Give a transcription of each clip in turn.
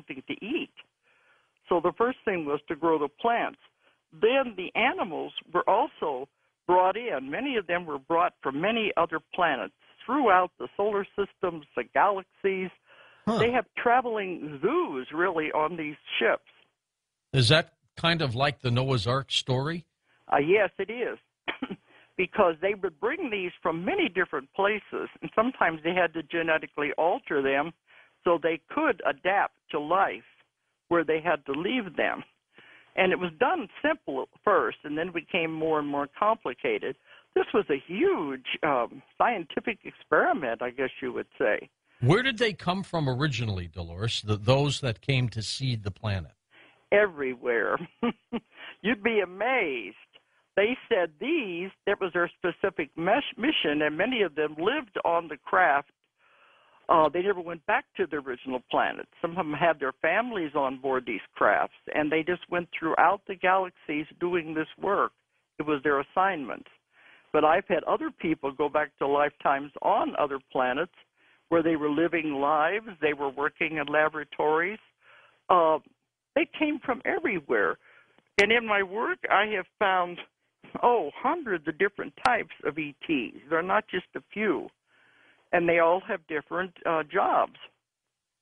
something to eat. So the first thing was to grow the plants. Then the animals were also brought in. Many of them were brought from many other planets throughout the solar systems, the galaxies. Huh. They have traveling zoos, really, on these ships. Is that kind of like the Noah's Ark story? Yes, it is. Because they would bring these from many different places, and sometimes they had to genetically alter them so they could adapt to life where they had to leave them. And it was done simple at first, and then became more and more complicated. This was a huge scientific experiment, I guess you would say. Where did they come from originally, Dolores, those that came to seed the planet? Everywhere. You'd be amazed. They said that was their specific mission, and many of them lived on the craft. They never went back to the original planet. Some of them had their families on board these crafts, and they just went throughout the galaxies doing this work. It was their assignment. But I've had other people go back to lifetimes on other planets where they were living lives, they were working in laboratories. They came from everywhere. And in my work, I have found, hundreds of different types of ETs. They're not just a few. And they all have different jobs.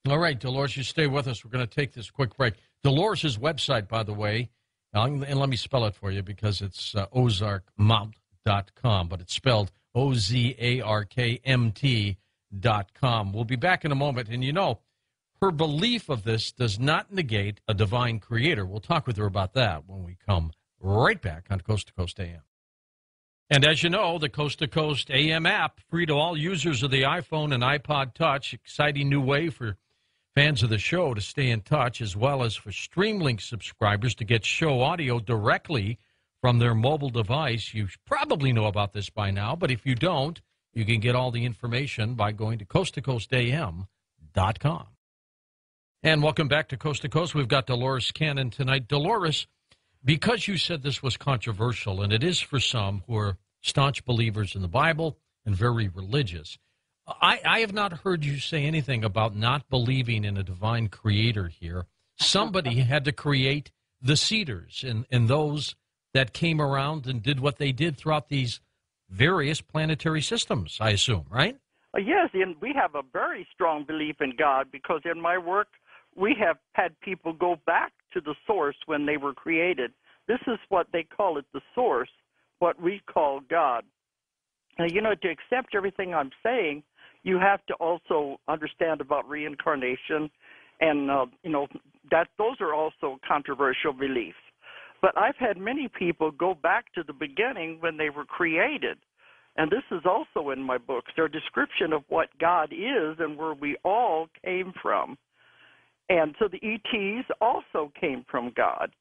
All right, Dolores, you stay with us. We're going to take this quick break. Dolores' website, by the way, and let me spell it for you because it's ozarkmt.com, but it's spelled OZARKMT.com. We'll be back in a moment. And, her belief of this does not negate a divine creator. We'll talk with her about that when we come right back on Coast to Coast AM. And as you know, the Coast to Coast AM app, free to all users of the iPhone and iPod Touch, exciting new way for fans of the show to stay in touch, as well as for Streamlink subscribers to get show audio directly from their mobile device. You probably know about this by now, but if you don't, you can get all the information by going to coasttocoastam.com. And welcome back to Coast. We've got Dolores Cannon tonight. Dolores, because you said this was controversial, and it is for some who are staunch believers in the Bible and very religious, I have not heard you say anything about not believing in a divine creator here. Somebody had to create the cedars and those that came around and did what they did throughout these various planetary systems, I assume, right? Yes, and we have a very strong belief in God because in my work, we have had people go back to the source when they were created. This is what they call it, the source, what we call God. Now, to accept everything I'm saying, you have to also understand about reincarnation, and, those are also controversial beliefs. But I've had many people go back to the beginning when they were created. And this is also in my books, their description of what God is and where we all came from. And so the ETs also came from God.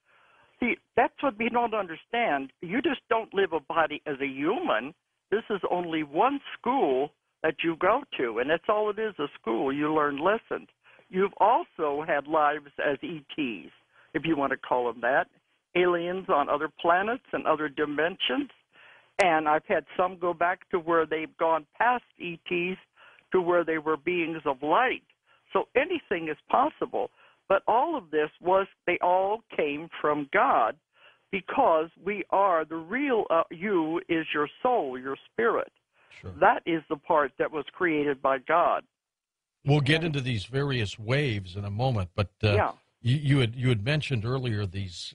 See, that's what we don't understand. You just don't live a body as a human. This is only one school that you go to, and that's all it is, a school. You learn lessons. You've also had lives as ETs, if you want to call them that, aliens on other planets and other dimensions. And I've had some go back to where they've gone past ETs to where they were beings of light. So anything is possible. But all of this they all came from God because we are, the real you is your soul, your spirit. Sure. That is the part that was created by God. We'll get into these various waves in a moment, but you had mentioned earlier these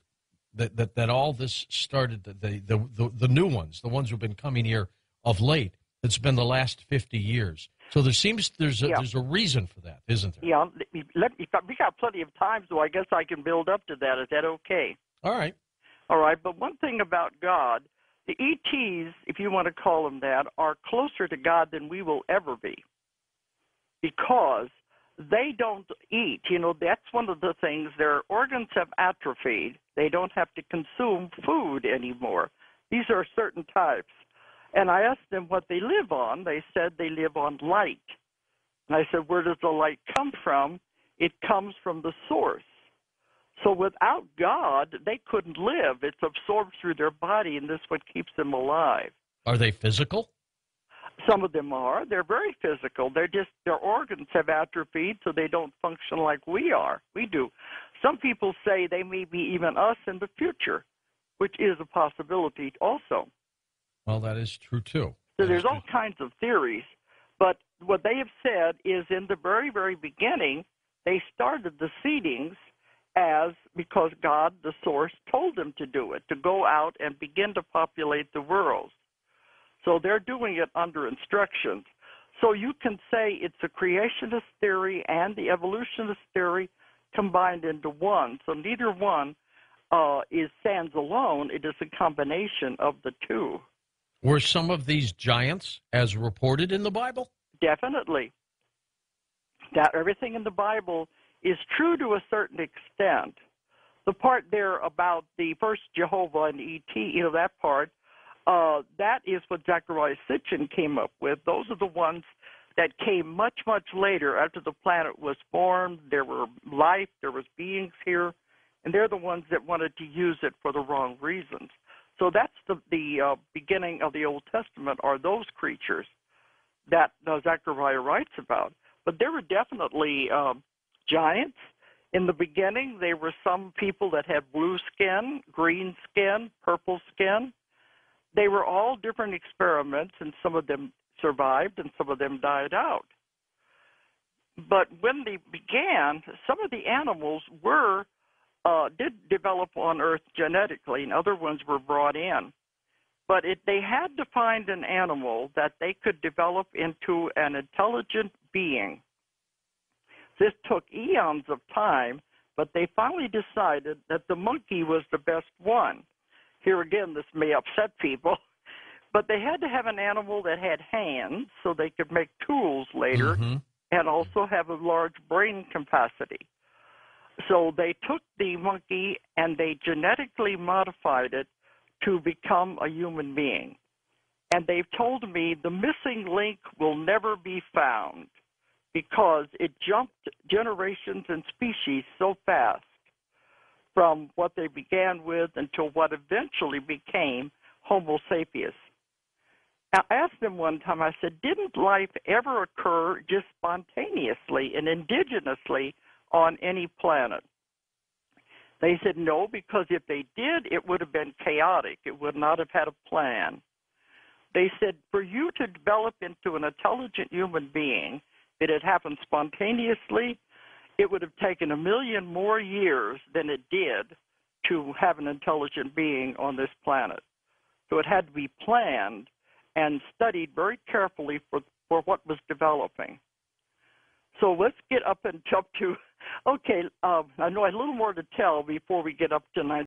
that all this started, the new ones, the ones who've been coming here of late. It's been the last 50 years. So there's a reason for that, isn't there? Yeah, we got plenty of time, so I guess I can build up to that. Is that okay? All right. All right, but one thing about God, the ETs, if you want to call them that, are closer to God than we will ever be because they don't eat. That's one of the things. Their organs have atrophied. They don't have to consume food anymore. These are certain types. And I asked them what they live on. They said they live on light. And I said, where does the light come from? It comes from the source. So without God, they couldn't live. It's absorbed through their body, and this is what keeps them alive. Are they physical? Some of them are. They're very physical. Their organs have atrophied, so they don't function like we do. Some people say they may be even us in the future, which is a possibility also. Well, that is true, too. So there's all kinds of theories. But what they have said is in the very, very beginning, they started the seedings because God, the source, told them to do it, to go out and begin to populate the world. So they're doing it under instructions. So you can say it's a creationist theory and the evolutionist theory combined into one. So neither one stands alone. It is a combination of the two. Were some of these giants as reported in the Bible? Definitely. That everything in the Bible is true to a certain extent. The part there about the first Jehovah and E.T., that part, that is what Zechariah Sitchin came up with. Those are the ones that came much, much later after the planet was formed. There were life, there was beings here, and they're the ones that wanted to use it for the wrong reasons. So that's the beginning of the Old Testament, are those creatures that Zechariah writes about. But there were definitely giants. In the beginning, there were some people that had blue skin, green skin, purple skin. They were all different experiments, and some of them survived and some of them died out. But when they began, some of the animals did develop on Earth genetically, and other ones were brought in. But they had to find an animal that they could develop into an intelligent being. This took eons of time, but they finally decided that the monkey was the best one. Here again, this may upset people, but they had to have an animal that had hands so they could make tools later and also have a large brain capacity. So they took the monkey and they genetically modified it to become a human being. And they've told me the missing link will never be found because it jumped generations and species so fast from what they began with until what eventually became Homo sapiens. I asked them one time, I said, didn't life ever occur just spontaneously and indigenously on any planet? They said no, because if they did, it would have been chaotic. It would not have had a plan. They said for you to develop into an intelligent human being, it had happened spontaneously, it would have taken 1 million more years than it did to have an intelligent being on this planet. So it had to be planned and studied very carefully for what was developing. So let's get up and jump to, okay, I know I have a little more to tell before we get up to